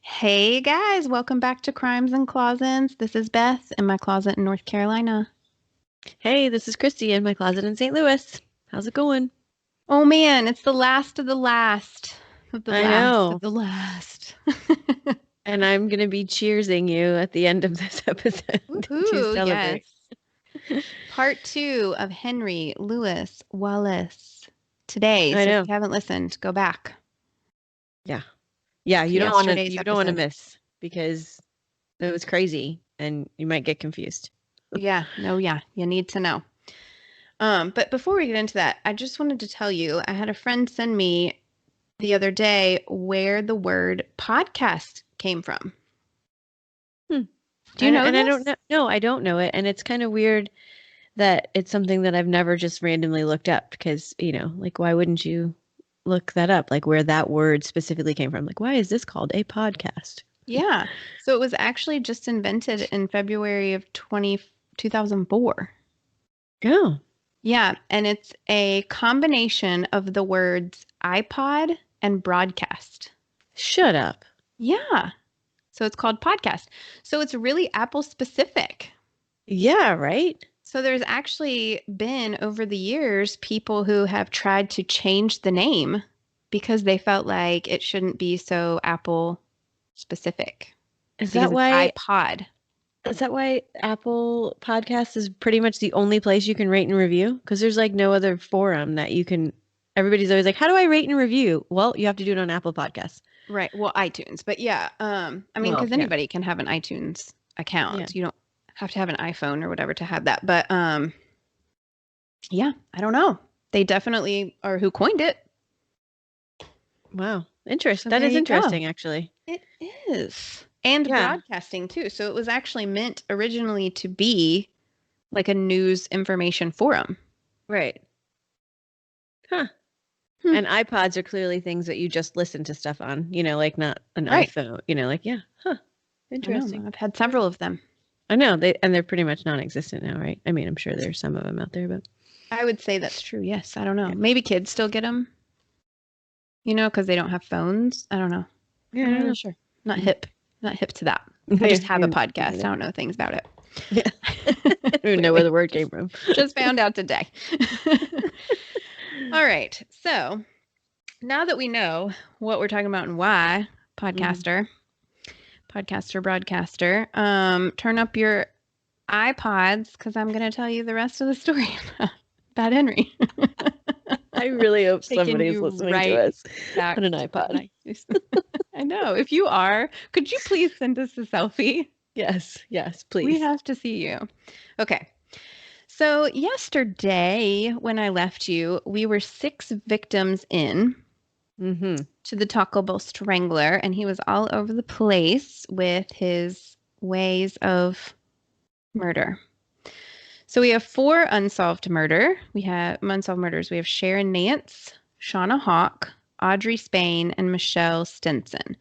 Hey guys, welcome back to Crimes and Closets. This is Beth in my closet in North Carolina. Hey, this is Christy in my closet in St. Louis. How's it going? Oh man, it's the last of the last of the I last know. of the last. And I'm going to be cheersing you at the end of this episode to Woohoo, celebrate. yes. Part 2 of Henry Louis Wallace today. I So know. if you haven't listened, go back. Yeah. Yeah, to you don't want to yesterday's miss episode. because it was crazy and you might get confused. Yeah, you need to know. But before we get into that, I just wanted to tell you, I had a friend send me the other day where the word podcast came from. Do you know And I this? don't know. No, I don't know it. And it's kind of weird that it's something that I've never just randomly looked up because, like, why wouldn't you look that up? Like, where that word specifically came from? Like, why is this called a podcast? Yeah. So it was actually just invented in February of 2004. Oh, Yeah. And it's a combination of the words iPod and broadcast. shut up. Yeah. So it's called podcast. So it's really Apple specific. Yeah, right? So there's actually been over the years people who have tried to change the name because they felt like it shouldn't be so Apple specific. Is Because that it's why iPod. is that why Apple Podcasts is pretty much the only place you can rate and review? Because there's like no other forum that you can. Everybody's always like, "How do I rate and review?" Well, you have to do it on Apple Podcasts. Right. Well, iTunes. But yeah, I mean, Well, because yeah, anybody can have an iTunes yeah. account. You don't have to have an iPhone or whatever to have that. But yeah, I don't know. They definitely are who coined it. Wow, interesting. So That there is you go. interesting, actually. It is. And Yeah, broadcasting too. So it was actually meant originally to be like a news information forum. right. Huh. Hmm. And iPods are clearly things that you just listen to stuff on. Like not an Right. iPhone. Like yeah, huh. I Interesting. know. I've had several of them. I know they're pretty much non-existent now, right? I mean, I'm sure there's some of them out there, but I would say that's true. Yes. I don't know. yeah, Maybe kids still get them, because they don't have phones. I don't know. yeah, I'm I not don't really know. sure. Not hip to that. I just have a podcast. I don't know things about it. Yeah. I don't even know where the word came from. Just found out today. All right. So now that we know what we're talking about and why, podcaster, broadcaster, turn up your iPods because I'm going to tell you the rest of the story about Henry. I really hope Taking somebody's you listening right to us back on an to iPod. I know. If you are, could you please send us a selfie? Yes, We please. have to see you. Okay. So yesterday, when I left you, we were 6 victims in to the Taco Bell Strangler, and he was all over the place with his ways of murder. So we have 4 unsolved murders. We have Sharon Nance, Shauna Hawk, Audrey Spain, and Michelle Stinson.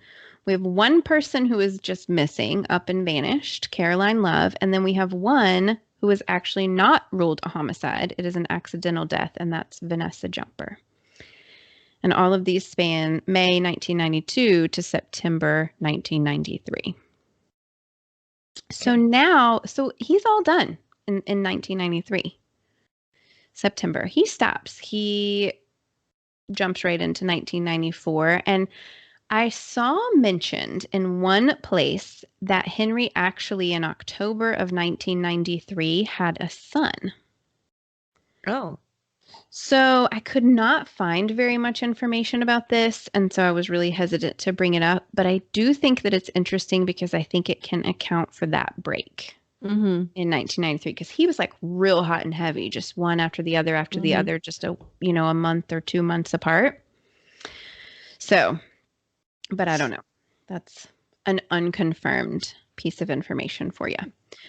We have 1 person who is just missing, up and vanished, Caroline Love, and then we have 1 who is actually not ruled a homicide. It is an accidental death, and that's Vanessa Jumper. And all of these span May 1992 to September 1993. So he's all done in 1993. September. He stops. He jumps right into 1994. And I saw mentioned in one place that Henry actually in October of 1993 had a son. Oh. So I could not find very much information about this, and so I was really hesitant to bring it up. But I do think that it's interesting because I think it can account for that break in 1993, because he was like real hot and heavy, just one after the other, just a month or 2 months apart. So, but I don't know. That's an unconfirmed piece of information for you.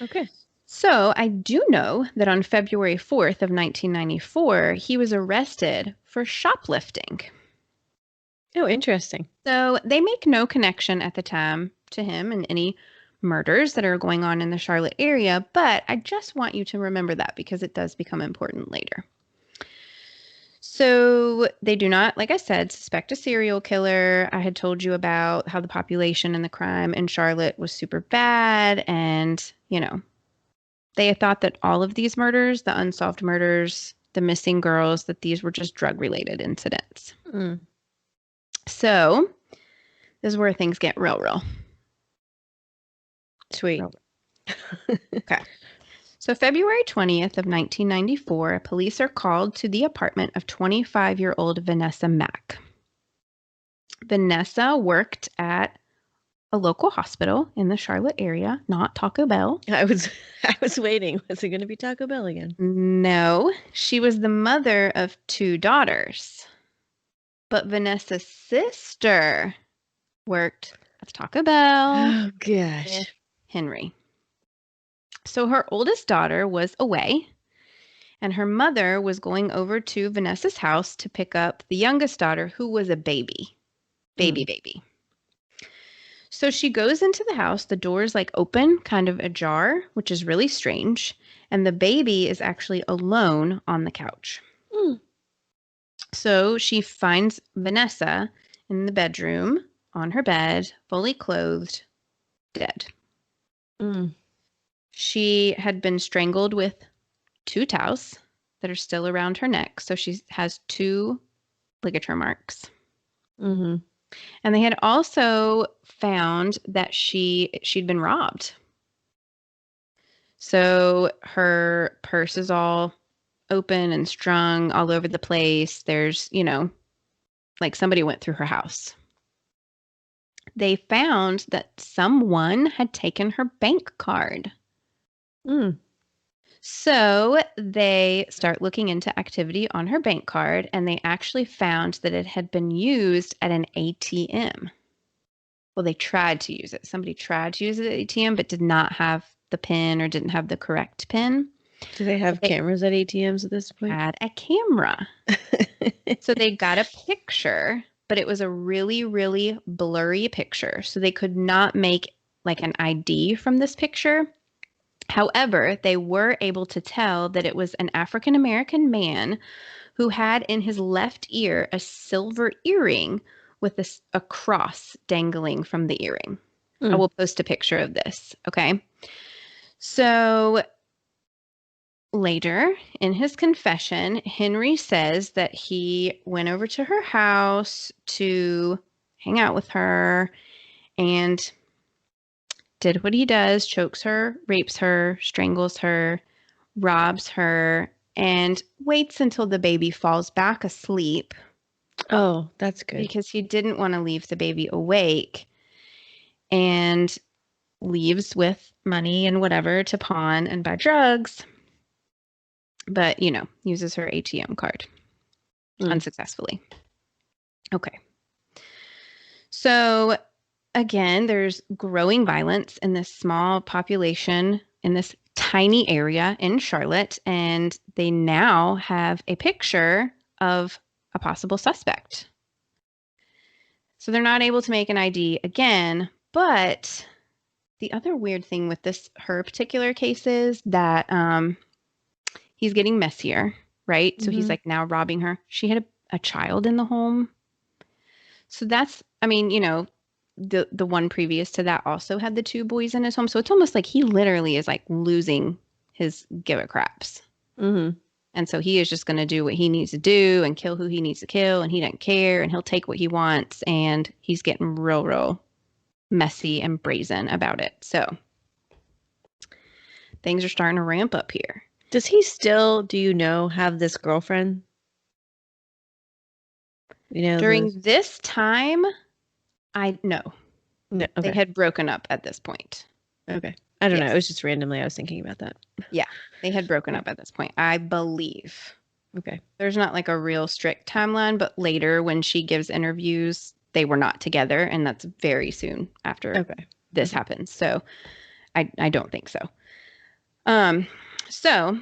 Okay. So I do know that on February 4th of 1994, he was arrested for shoplifting. Oh, interesting. So they make no connection at the time to him in any murders that are going on in the Charlotte area, but I just want you to remember that because it does become important later. So they do not, like I said, suspect a serial killer. I had told you about how the population and the crime in Charlotte was super bad. And, they had thought that all of these murders, the unsolved murders, the missing girls, that these were just drug-related incidents. Mm. So this is where things get real. Sweet. Okay. So February 20th of 1994, police are called to the apartment of 25-year-old Vanessa Mack. Vanessa worked at a local hospital in the Charlotte area, not Taco Bell. I was waiting. Was it going to be Taco Bell again? No, she was the mother of 2 daughters. But Vanessa's sister worked at Taco Bell. Oh, gosh. With Henry. So her oldest daughter was away, and her mother was going over to Vanessa's house to pick up the youngest daughter, who was a baby. Baby. So she goes into the house. The door is open, kind of ajar, which is really strange. And the baby is actually alone on the couch. Mm. So she finds Vanessa in the bedroom on her bed, fully clothed, dead. Mm. She had been strangled with 2 towels that are still around her neck. So she has 2 ligature marks. Mm-hmm. And they had also found that she'd been robbed. So her purse is all open and strung all over the place. There's, somebody went through her house. They found that someone had taken her bank card. Mm. So they start looking into activity on her bank card, and they actually found that it had been used at an ATM. Well, they tried to use it. Somebody tried to use it at ATM, but did not have the PIN or didn't have the correct PIN. Do they have cameras at ATMs at this point? Had a camera. So they got a picture, but it was a really, really blurry picture. So they could not make an ID from this picture. However, they were able to tell that it was an African-American man who had in his left ear a silver earring with a cross dangling from the earring. I will post a picture of this, okay? So later in his confession, Henry says that he went over to her house to hang out with her and did what he does, chokes her, rapes her, strangles her, robs her, and waits until the baby falls back asleep. Oh, that's good. Because he didn't want to leave the baby awake, and leaves with money and whatever to pawn and buy drugs. But, uses her ATM card unsuccessfully. Okay. So again, there's growing violence in this small population in this tiny area in Charlotte, and they now have a picture of a possible suspect. So they're not able to make an ID again, but the other weird thing with her particular case is that he's getting messier, right? So he's now robbing her. She had a child in the home. So that's, the one previous to that also had the 2 boys in his home. So it's almost like he literally is losing his give a craps. Mm-hmm. And so he is just going to do what he needs to do and kill who he needs to kill. And he doesn't care. And he'll take what he wants. And he's getting real messy and brazen about it. So things are starting to ramp up here. Does he still, do you know, have this girlfriend? During this time, no. No, okay. They had broken up at this point. Okay. I don't know. It was just randomly I was thinking about that. Yeah. They had broken up at this point, I believe. Okay. There's not a real strict timeline, but later when she gives interviews, they were not together, and that's very soon after this happens. So I don't think so. So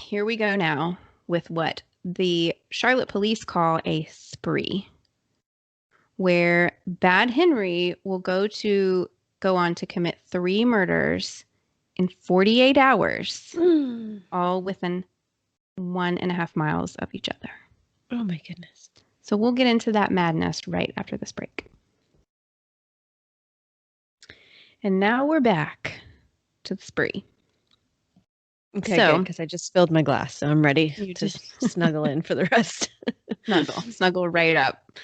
here we go now with what the Charlotte police call a spree, where Bad Henry will go to go on to commit 3 murders in 48 hours, all within 1.5 miles of each other. Oh my goodness. So we'll get into that madness right after this break. And now we're back to the spree. Okay, good, because I just filled my glass, so I'm ready to snuggle in for the rest. Snuggle right up.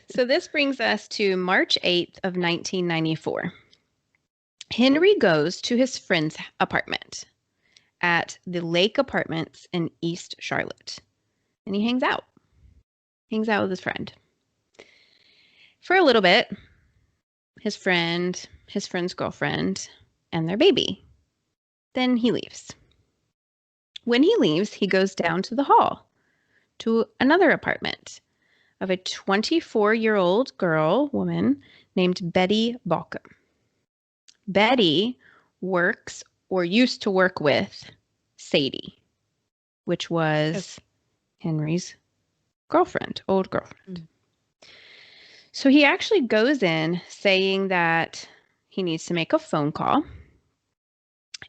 So this brings us to March 8th of 1994. Henry goes to his friend's apartment at the Lake Apartments in East Charlotte, and he hangs out with his friend. For a little bit, his friend, his friend's girlfriend, and their baby. Then he leaves. When he leaves, he goes down to the hall to another apartment of a 24-year-old woman named Betty Balcom. Betty works or used to work with Sadie, which was Henry's old girlfriend. So he actually goes in saying that he needs to make a phone call.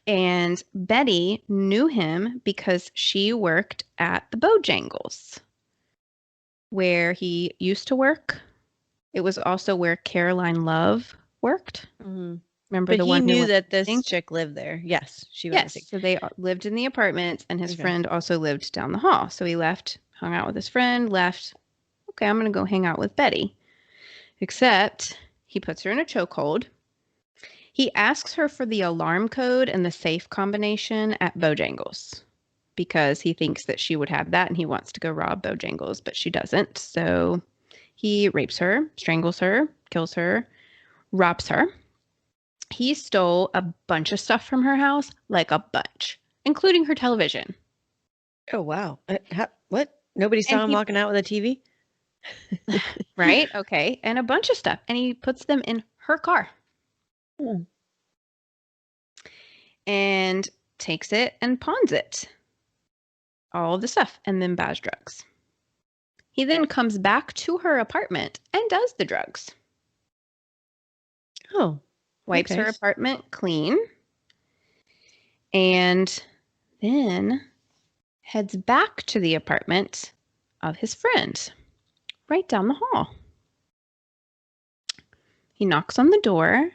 And Betty knew him because she worked at the Bojangles, where he used to work. It was also where Caroline Love worked. Mm-hmm. Remember but the one he knew that this chick lived there. Yes, she was. Yes, so they lived in the apartments, and his friend also lived down the hall. So he left, hung out with his friend, left. Okay, I'm going to go hang out with Betty. Except he puts her in a chokehold. He asks her for the alarm code and the safe combination at Bojangles because he thinks that she would have that and he wants to go rob Bojangles, but she doesn't. So he rapes her, strangles her, kills her, robs her. He stole a bunch of stuff from her house, like a bunch, including her television. Oh, wow. What? Nobody saw him walking out with a TV? Right? Okay. And a bunch of stuff. And he puts them in her car. And takes it and pawns it. All the stuff. And then buys drugs. He then comes back to her apartment and does the drugs. Oh. Wipes her apartment clean. And then heads back to the apartment of his friend, right down the hall. He knocks on the door,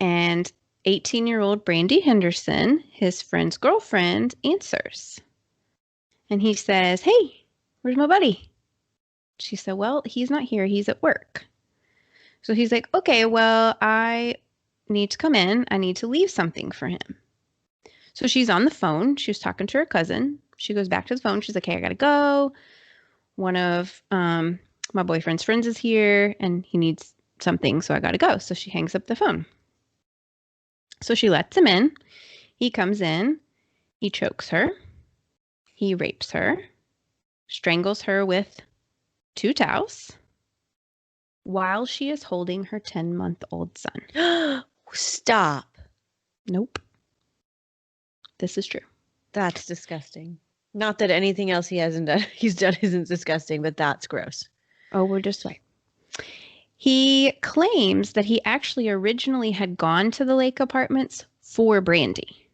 and 18-year-old Brandy Henderson, his friend's girlfriend, answers. And he says, "Hey, where's my buddy?" She said, "Well, he's not here. He's at work." So he's like, "Okay, well, I need to come in. I need to leave something for him." So she's on the phone. She was talking to her cousin. She goes back to the phone. She's like, "Hey, I got to go. One of my boyfriend's friends is here, and he needs something, so I got to go." So she hangs up the phone. So she lets him in. He comes in. He chokes her. He rapes her. Strangles her with 2 towels while she is holding her 10-month-old son. Stop. Nope. This is true. That's disgusting. Not that anything else he's done isn't disgusting, but that's gross. Oh, we're just right. He claims that he actually originally had gone to the Lake Apartments for Brandy.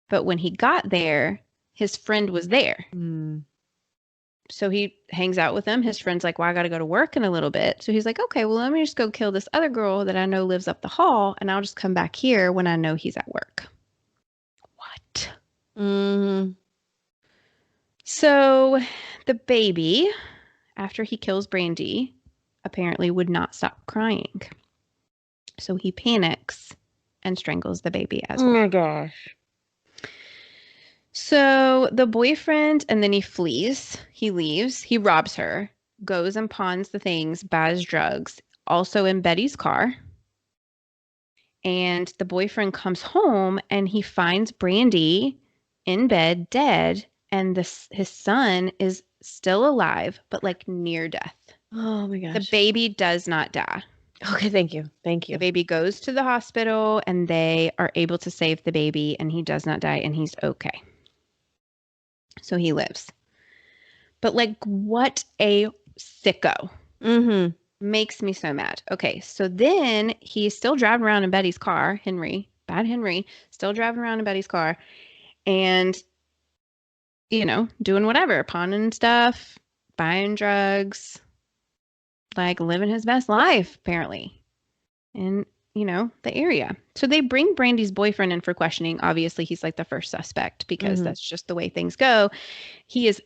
But when he got there, his friend was there. So he hangs out with him. His friend's like, "Well, I got to go to work in a little bit." So he's like, "Okay, well, let me just go kill this other girl that I know lives up the hall, and I'll just come back here when I know he's at work." What? So the baby, after he kills Brandy, apparently would not stop crying. So he panics and strangles the baby as well. Oh my gosh. So the boyfriend, and then he flees. He leaves. He robs her, goes and pawns the things, buys drugs, also in Betty's car. And the boyfriend comes home and he finds Brandy in bed, dead, and his son is still alive, but like near death. Oh my gosh. The baby does not die. Okay, thank you. The baby goes to the hospital and they are able to save the baby, and he does not die, and he's okay. So he lives. But like, what a sicko. Makes me so mad. Okay, so then he's still driving around in Betty's car, Henry, bad Henry, still driving around in Betty's car and, doing whatever, pawning stuff, buying drugs, like living his best life, apparently, in, the area. So they bring Brandy's boyfriend in for questioning. Obviously, he's like the first suspect because Mm-hmm. that's just the way things go. He is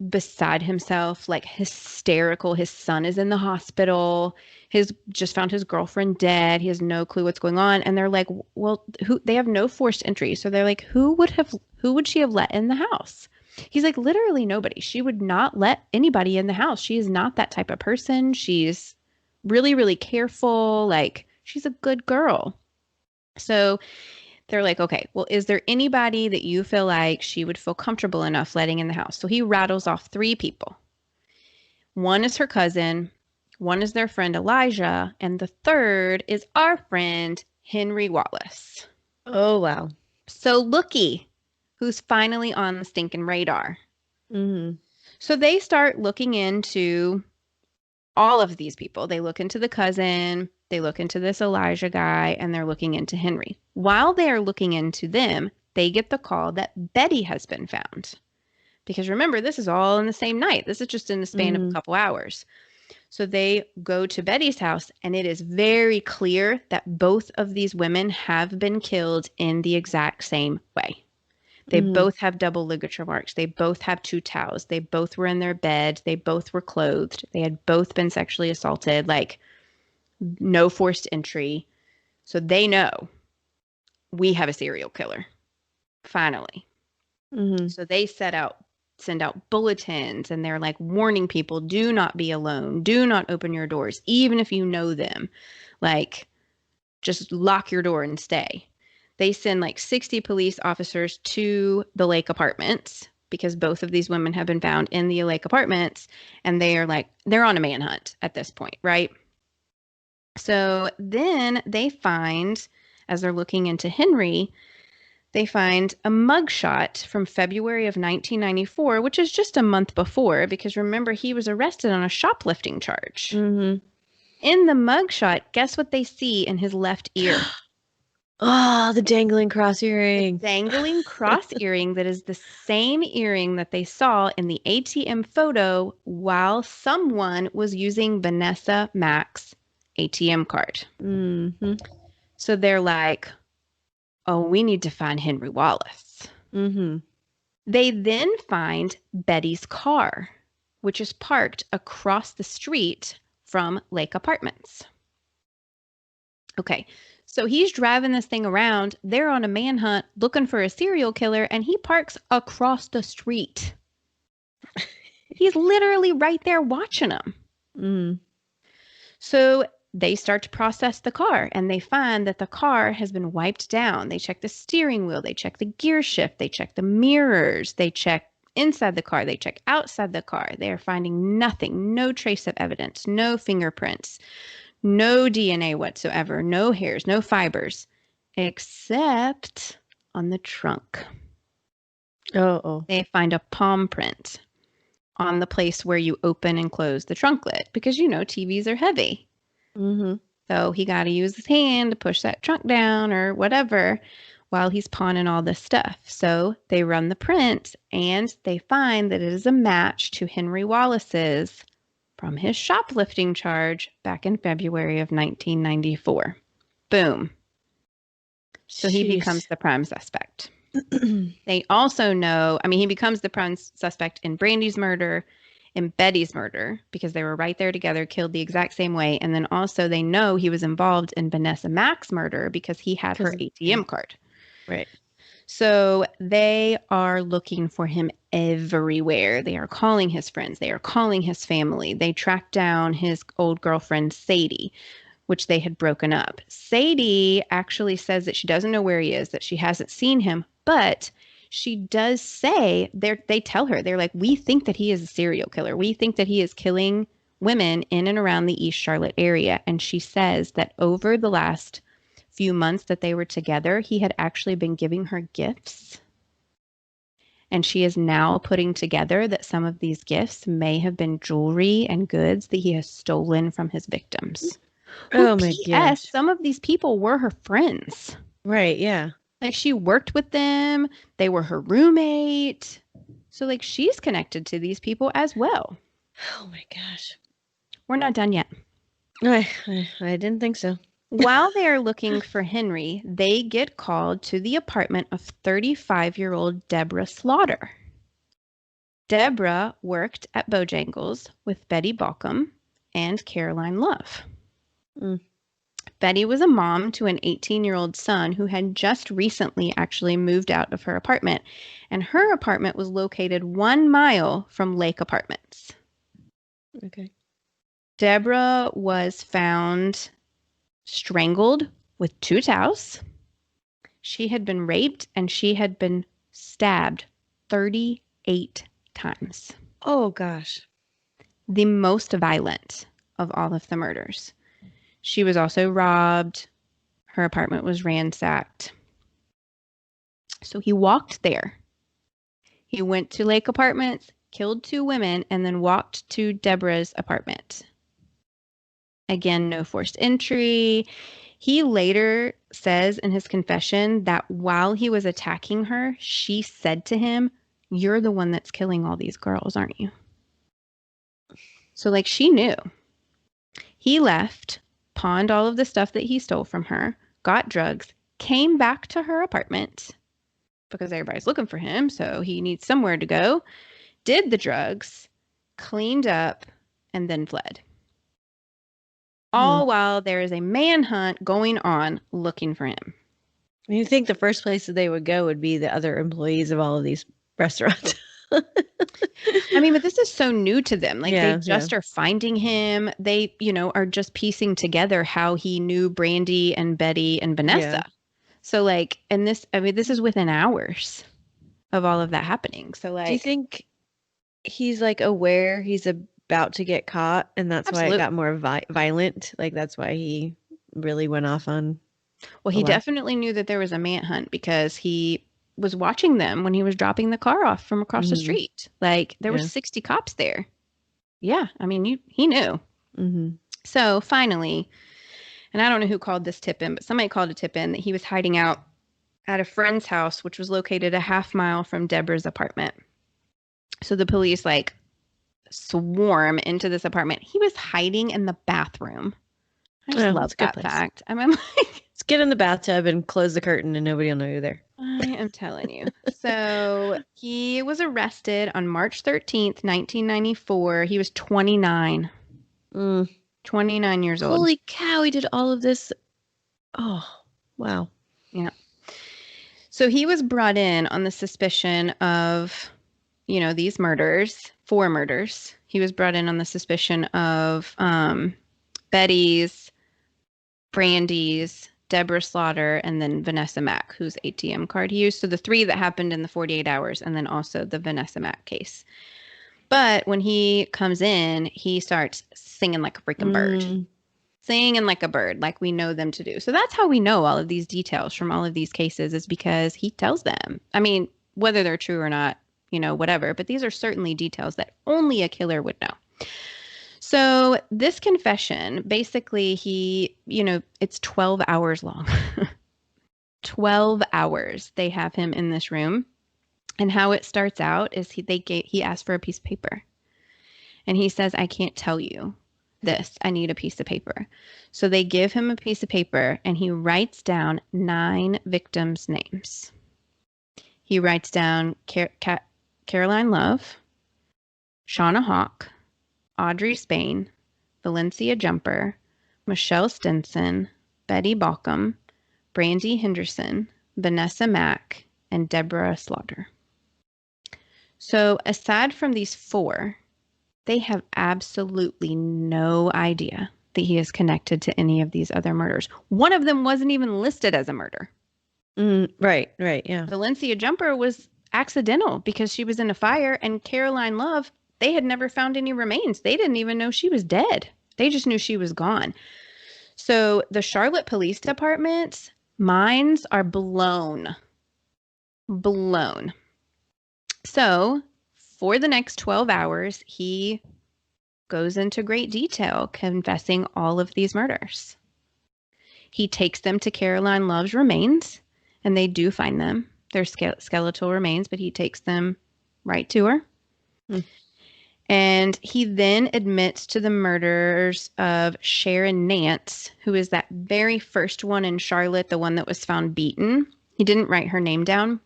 beside himself, like hysterical. His son is in the hospital. His just found his girlfriend dead. He has no clue what's going on. And they're like, well, who they have no forced entry. So they're like, who would she have let in the house? He's like, literally nobody. She would not let anybody in the house. She is not that type of person. She's really, really careful. Like, she's a good girl. So they're like, okay, well, is there anybody that you feel like she would feel comfortable enough letting in the house? So he rattles off three people. One is her cousin, one is their friend Elijah, and the third is our friend Henry Wallace. Oh, wow. So looky who's finally on the stinking radar. Mm-hmm. So they start looking into all of these people. They look into the cousin, they look into this Elijah guy, and they're looking into Henry. While they are looking into them, they get the call that Betty has been found. Because remember, this is all in the same night. This is just in the span of a Mm-hmm. couple hours. So they go to Betty's house, and it is very clear that both of these women have been killed in the exact same way. They Mm-hmm. both have double ligature marks. They both have two towels. They both were in their bed. They both were clothed. They had both been sexually assaulted, like no forced entry. So they know we have a serial killer, finally. Mm-hmm. So they send out bulletins and they're like warning people, do not be alone. Do not open your doors, even if you know them. Like, just lock your door and stay. They send like 60 police officers to the Lake apartments because both of these women have been found in the Lake apartments and they're on a manhunt at this point, right? So then they find, as they're looking into Henry, they find a mugshot from February of 1994, which is just a month before, because remember, he was arrested on a shoplifting charge. Mm-hmm. In the mugshot, guess what they see in his left ear? Oh, the dangling cross The earring. dangling cross earring that is the same earring that they saw in the ATM photo while someone was using Vanessa Mack's ATM card. Mm-hmm. So they're like, oh, we need to find Henry Wallace. Mm-hmm. They then find Betty's car, which is parked across the street from Lake Apartments. Okay, so he's driving this thing around. They're on a manhunt looking for a serial killer, and he parks across the street. He's literally right there watching them. Mm-hmm. So they start to process the car, and they find that the car has been wiped down. They check the steering wheel, they check the gear shift, they check the mirrors, they check inside the car, they check outside the car. They are finding nothing, no trace of evidence, no fingerprints, no DNA whatsoever, no hairs, no fibers, except on the trunk. Oh. They find a palm print on the place where you open and close the trunk lid because TVs are heavy. Mm-hmm. So he got to use his hand to push that trunk down or whatever while he's pawning all this stuff. So they run the print and they find that it is a match to Henry Wallace's from his shoplifting charge back in February of 1994. Boom. So he becomes the prime suspect. They also know, he becomes the prime suspect in Brandy's murder, in Betty's murder, because they were right there together, killed the exact same way. And then also they know he was involved in Vanessa Mack's murder because he had her ATM card. Right. So they are looking for him everywhere. They are calling his friends. They are calling his family. They tracked down his old girlfriend, Sadie, which they had broken up. Sadie actually says that she doesn't know where he is, that she hasn't seen him, but she does say, they tell her, they're like, we think that he is a serial killer. We think that he is killing women in and around the East Charlotte area. And she says that over the last few months that they were together, he had actually been giving her gifts. And she is now putting together that some of these gifts may have been jewelry and goods that he has stolen from his victims. Oh Who, my P.S., gosh. some of these people were her friends. Right, yeah. Like she worked with them, they were her roommate. So, like, she's connected to these people as well. Oh my gosh. We're not done yet. I didn't think so. While they are looking for Henry, they get called to the apartment of 35-year-old Deborah Slaughter. Deborah worked at Bojangles with Betty Balcom and Caroline Love. Mm. Betty was a mom to an 18-year-old son who had just recently actually moved out of her apartment, and her apartment was located 1 mile from Lake Apartments. Okay. Deborah was found strangled with 2 towels. She had been raped and she had been stabbed 38 times. Oh gosh. The most violent of all of the murders. She was also robbed. Her apartment was ransacked. So he walked there. He went to Lake Apartments, killed 2 women, and then walked to Deborah's apartment. Again, no forced entry. He later says in his confession that while he was attacking her, she said to him, "You're the one that's killing all these girls, aren't you?" So, like, she knew. He left, pawned all of the stuff that he stole from her, got drugs, came back to her apartment because everybody's looking for him, so he needs somewhere to go, did the drugs, cleaned up, and then fled. All while there is a manhunt going on looking for him. You think the first place that they would go would be the other employees of all of these restaurants. I mean, but this is so new to them. Like Yeah, they just are finding him. They, are just piecing together how he knew Brandy and Betty and Vanessa. Yeah. So like, and this, I mean, this is within hours of all of that happening. So Do you like, think he's like aware he's about to get caught and that's why it absolutely. got more violent? Like that's why he really went off on Well, the he last. definitely knew that there was a manhunt because he was watching them when he was dropping the car off from across the Mm-hmm. street. Like there were Yeah. 60 cops there. Yeah, I mean, he knew. Mm-hmm. So finally, and I don't know who called this tip in, but somebody called a tip in that he was hiding out at a friend's house, which was located a half mile from Deborah's apartment. So the police like swarm into this apartment. He was hiding in the bathroom. I just love It's a good that place. fact. I mean, like, Let's get in the bathtub and close the curtain and nobody will know you're there. I am telling you. So he was arrested on March 13th, 1994. He was 29. 29 years old. Holy cow, he did all of this. Oh, wow. Yeah. So he was brought in on the suspicion of, these murders, 4 murders. He was brought in on the suspicion of Betty's, Brandy's, Deborah Slaughter, and then Vanessa Mack, whose ATM card he used. So the 3 that happened in the 48 hours, and then also the Vanessa Mack case. But when he comes in, he starts singing like a freaking bird. Singing like a bird, like we know them to do. So that's how we know all of these details from all of these cases is because he tells them. I mean, whether they're true or not, whatever. But these are certainly details that only a killer would know. So this confession, basically it's 12 hours long. 12 hours they have him in this room. And how it starts out is he asked for a piece of paper. And he says, "I can't tell you this. I need a piece of paper." So they give him a piece of paper and he writes down 9 victims' names. He writes down Caroline Love, Shauna Hawk, Audrey Spain, Valencia Jumper, Michelle Stinson, Betty Balcom, Brandy Henderson, Vanessa Mack, and Deborah Slaughter. So aside from these 4, they have absolutely no idea that he is connected to any of these other murders. One of them wasn't even listed as a murder. Right, yeah. Valencia Jumper was accidental because she was in a fire, and Caroline Love, they had never found any remains. They didn't even know she was dead. They just knew she was gone. So the Charlotte Police Department's minds are blown. Blown. So for the next 12 hours, he goes into great detail confessing all of these murders. He takes them to Caroline Love's remains, and they do find them. They're skeletal remains, but he takes them right to her. Hmm. And he then admits to the murders of Sharon Nance, who is that very first one in Charlotte, the one that was found beaten. He didn't write her name down,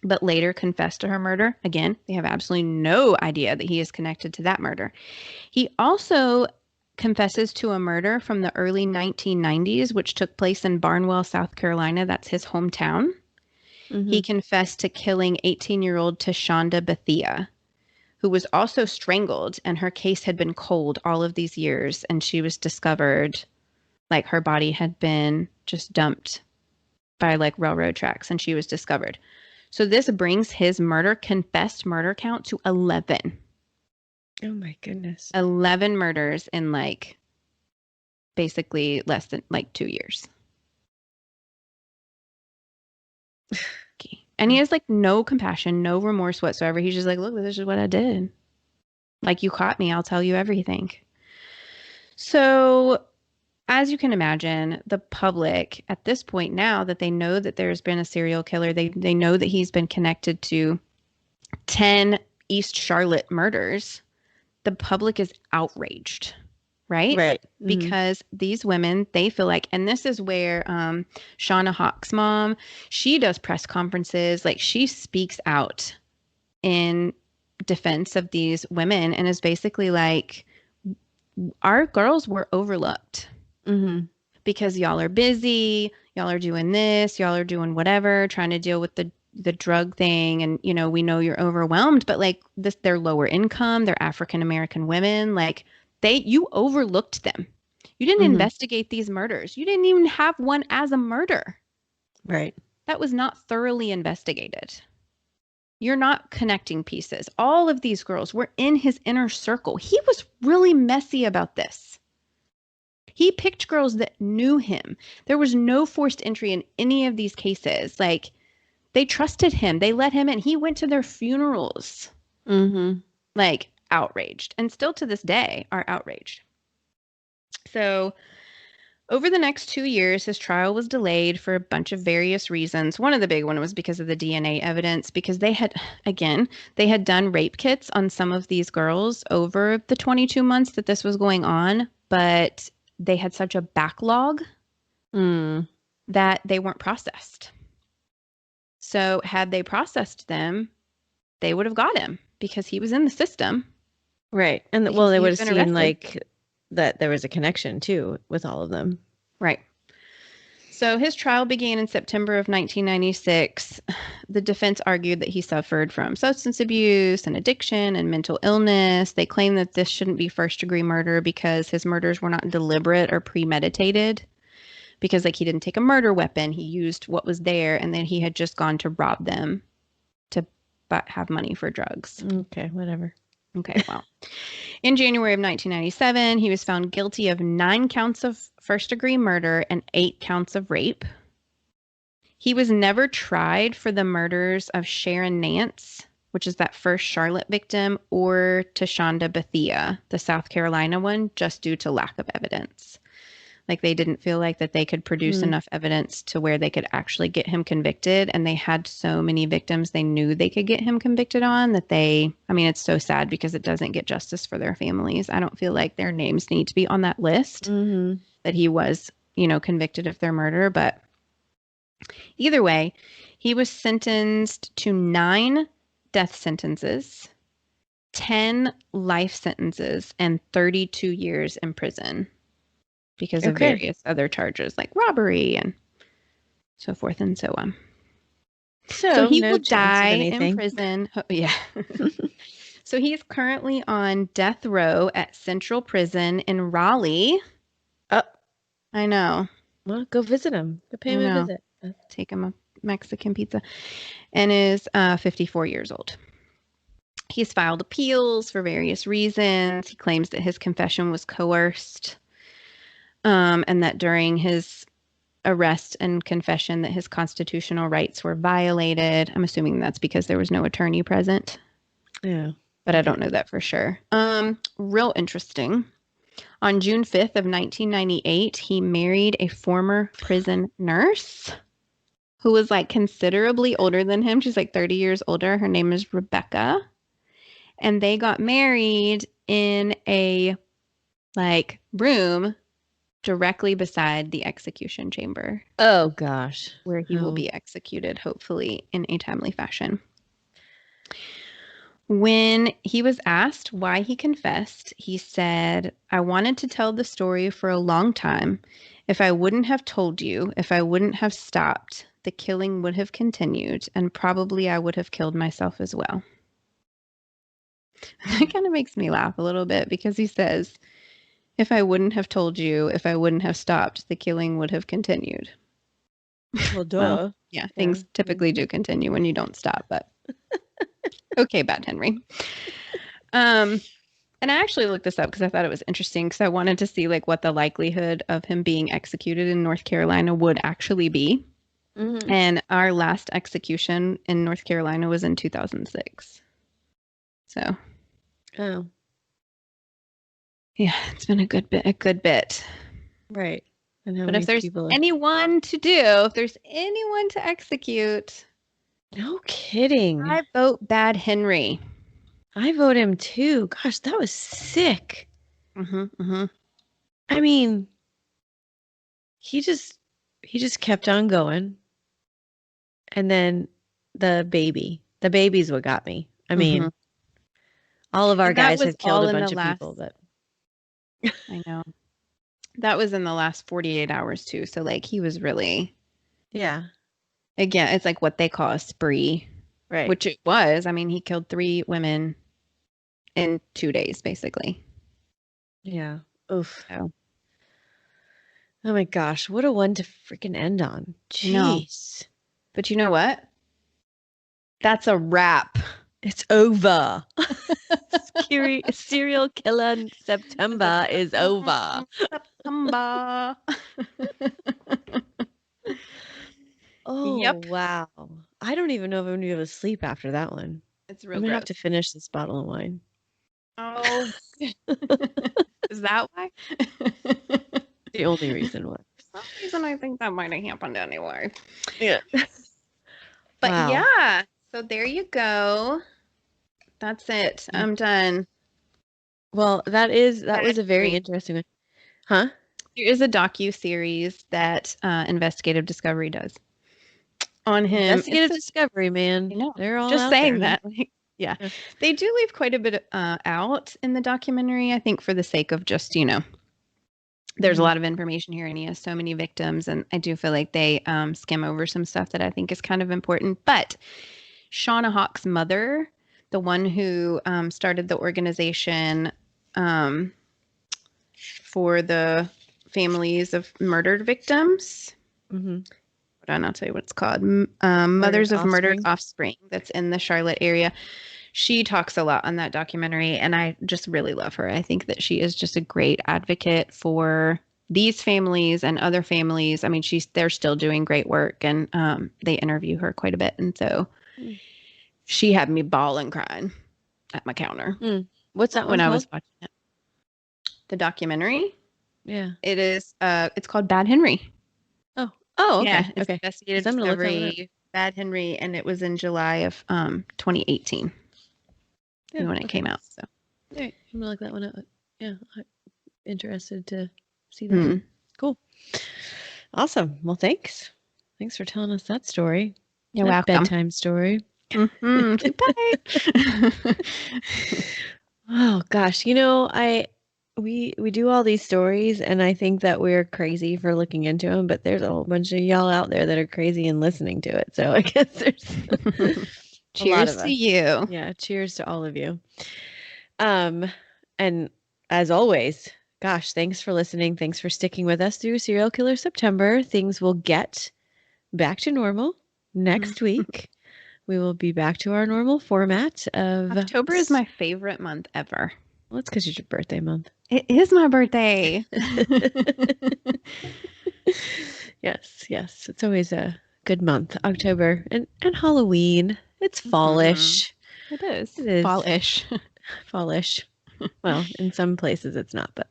but later confessed to her murder. Again, they have absolutely no idea that he is connected to that murder. He also confesses to a murder from the early 1990s, which took place in Barnwell, South Carolina. That's his hometown. Mm-hmm. He confessed to killing 18-year-old Tashonda Bethia, who was also strangled, and her case had been cold all of these years, and she was discovered, like her body had been just dumped by like railroad tracks, and she was discovered. So this brings his confessed murder count to 11. Oh my goodness. 11 murders in like basically less than like 2 years. And he has like no compassion, no remorse whatsoever. He's just like, look, this is what I did. Like, you caught me, I'll tell you everything. So, as you can imagine, the public at this point, now that they know that there's been a serial killer, they know that he's been connected to 10 East Charlotte murders, the public is outraged, right? Right. Mm-hmm. Because these women, they feel like, and this is where Shauna Hawk's mom, she does press conferences, like she speaks out in defense of these women and is basically like, our girls were overlooked. Mm-hmm. Because y'all are busy, y'all are doing this, y'all are doing whatever, trying to deal with the drug thing, and you know, we know you're overwhelmed, but like this, they're lower income, they're African American women, like you overlooked them. You didn't Mm-hmm. investigate these murders. You didn't even have one as a murder. Right. That was not thoroughly investigated. You're not connecting pieces. All of these girls were in his inner circle. He was really messy about this. He picked girls that knew him. There was no forced entry in any of these cases. Like, they trusted him. They let him in. He went to their funerals. Mm-hmm. Like, outraged. And still to this day are outraged. So, over the next 2 years, his trial was delayed for a bunch of various reasons. One of the big one was because of the DNA evidence, because they had done rape kits on some of these girls over the 22 months that this was going on, but they had such a backlog that they weren't processed. So had they processed them, they would have got him because he was in the system. Right. And well, they would have seen like that there was a connection too with all of them. Right. So his trial began in September of 1996. The defense argued that he suffered from substance abuse and addiction and mental illness. They claim that this shouldn't be first-degree murder because his murders were not deliberate or premeditated. Because like he didn't take a murder weapon, he used what was there, and then he had just gone to rob them to have money for drugs. Okay, whatever. Okay, well. In January of 1997, he was found guilty of 9 counts of first-degree murder and 8 counts of rape. He was never tried for the murders of Sharon Nance, which is that first Charlotte victim, or Tashonda Bethia, the South Carolina one, just due to lack of evidence. Like, they didn't feel like that they could produce enough evidence to where they could actually get him convicted. And they had so many victims they knew they could get him convicted on that it's so sad because it doesn't get justice for their families. I don't feel like their names need to be on that list that he was, convicted of their murder. But either way, he was sentenced to 9 death sentences, 10 life sentences, and 32 years in prison. Because of various other charges like robbery and so forth and so on. So he will die in prison. Oh, yeah. So he's currently on death row at Central Prison in Raleigh. Oh. I know. Well, go visit him. Go pay him a visit. Take him a Mexican pizza. And is 54 years old. He's filed appeals for various reasons. He claims that his confession was coerced. And that during his arrest and confession that his constitutional rights were violated. I'm assuming that's because there was no attorney present. Yeah. But I don't know that for sure. Real interesting. On June 5th of 1998, he married a former prison nurse who was like considerably older than him. She's like 30 years older. Her name is Rebecca. And they got married in a like room directly beside the execution chamber. Oh gosh. Where he will be executed, hopefully in a timely fashion. When he was asked why he confessed, he said, "I wanted to tell the story for a long time. If I wouldn't have told you, if I wouldn't have stopped, the killing would have continued, and probably I would have killed myself as well." That kind of makes me laugh a little bit because he says, "If I wouldn't have told you, if I wouldn't have stopped, the killing would have continued." Well, duh. Well, yeah, things typically do continue when you don't stop, but okay, Bad Henry. And I actually looked this up because I thought it was interesting because I wanted to see like what the likelihood of him being executed in North Carolina would actually be. Mm-hmm. And our last execution in North Carolina was in 2006. So. Oh. Yeah, it's been a good bit. Right. But if there's anyone to execute. No kidding. I vote Bad Henry. I vote him too. Gosh, that was sick. Mm-hmm, mm-hmm. I mean, he just kept on going. And then the baby's what got me. I mean, all of our guys have killed a bunch of people, but I know. That was in the last 48 hours too. So like he was really, yeah. Again, it's like what they call a spree, right? Which it was. I mean, he killed 3 women in 2 days, basically. Yeah. Oof. So. Oh my gosh, what a one to freaking end on. Jeez. But you know what? That's a wrap. It's over. Serial killer September is over. September. Oh, yep. Wow. I don't even know if I'm going to be able to sleep after that one. It's real I'm going to have to finish this bottle of wine. Oh. Is that why? The only reason why. For some reason, I think that might have happened anyway. Yeah. But yeah, so there you go. That's it. I'm done. Well, that was a very interesting one. Huh? There is a docu-series that Investigative Discovery does on him. Investigative Discovery, man. I know. They're all just out saying there, that. Like, yeah. They do leave quite a bit out in the documentary, I think, for the sake of just, there's a lot of information here and he has so many victims. And I do feel like they skim over some stuff that I think is kind of important. But Shauna Hawk's mother, the one who started the organization for the families of murdered victims. Mm-hmm. I'll tell you what it's called. Mothers of Murdered Offspring. That's in the Charlotte area. She talks a lot on that documentary, and I just really love her. I think that she is just a great advocate for these families and other families. I mean, they're still doing great work, and they interview her quite a bit. And so she had me bawling, crying at my counter. What's that one when called? I was watching it? The documentary? Yeah. It is. It's called Bad Henry. Oh, okay. Yeah, it's okay. Investigative Discovery, Bad Henry, and it was in July of 2018 when it came out. So, all right, I'm gonna look that one up. Yeah, I'm interested to see that. Cool, awesome. Well, thanks for telling us that story. You're welcome. Bedtime story. Bye. Oh gosh, we do all these stories, and I think that we're crazy for looking into them, but there's a whole bunch of y'all out there that are crazy and listening to it. So I guess there's cheers to you. Yeah, cheers to all of you. And as always, gosh, thanks for listening. Thanks for sticking with us through Serial Killer September. Things will get back to normal next week. We will be back to our normal format of October is my favorite month ever. Well, it's because it's your birthday month. It is my birthday. Yes, yes. It's always a good month, October, and Halloween. It's fallish. It is. It is Fallish. fallish. Well, in some places it's not, but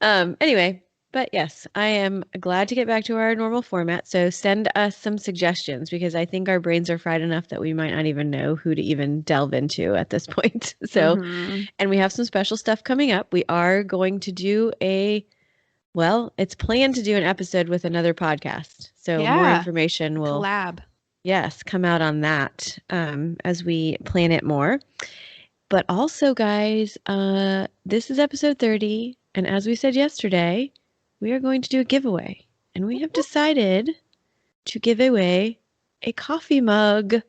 anyway, but yes, I am glad to get back to our normal format. So send us some suggestions because I think our brains are fried enough that we might not even know who to even delve into at this point. So, and we have some special stuff coming up. We are going to do it's planned to do an episode with another podcast. So more information will collab. Yes, come out on that as we plan it more. But also, guys, this is episode 30. And as we said yesterday, we are going to do a giveaway. And we have decided to give away a coffee mug.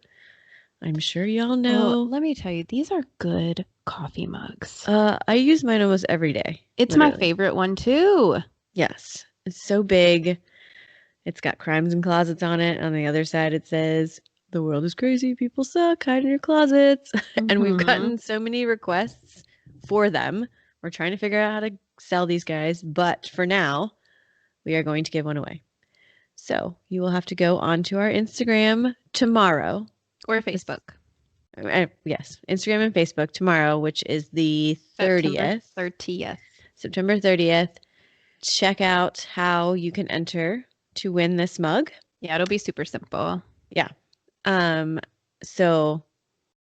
I'm sure y'all know. Let me tell you, these are good coffee mugs. I use mine almost every day. It's my favorite one, too. Yes. It's so big. It's got Crimes and Closets on it. On the other side, it says, "The world is crazy. People suck. Hide in your closets." And we've gotten so many requests for them. We're trying to figure out how to sell these guys. But for now, we are going to give one away. So you will have to go onto our Instagram tomorrow. Or Facebook. Yes, Instagram and Facebook tomorrow, which is the 30th. September 30th. Check out how you can enter to win this mug. Yeah, it'll be super simple. Yeah. So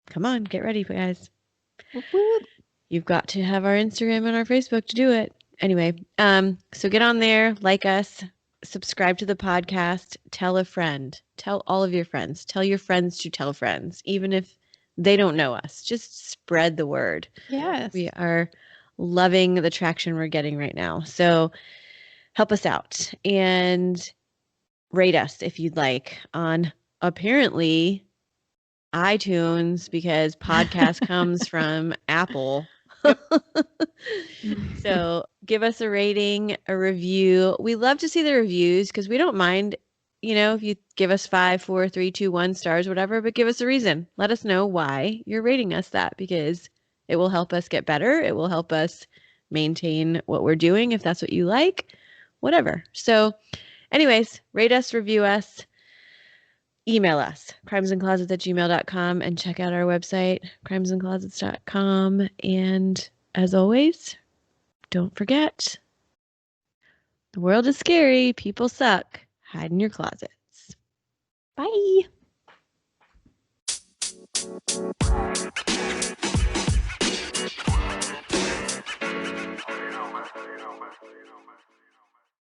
come on, get ready, guys. You've got to have our Instagram and our Facebook to do it. Anyway, so get on there, like us, subscribe to the podcast, tell a friend, tell all of your friends, tell your friends to tell friends, even if they don't know us. Just spread the word. Yes. We are loving the traction we're getting right now. So help us out and rate us if you'd like on apparently iTunes because podcast comes from Apple. So give us a rating, a review. We love to see the reviews because we don't mind, if you give us 5, 4, 3, 2, 1 stars, whatever, but give us a reason. Let us know why you're rating us that because it will help us get better. It will help us maintain what we're doing if that's what you like, whatever. So anyways, rate us, review us, email us, crimesandclosets@gmail.com, and check out our website, crimesandclosets.com. And as always, don't forget, the world is scary. People suck. Hide in your closets. Bye.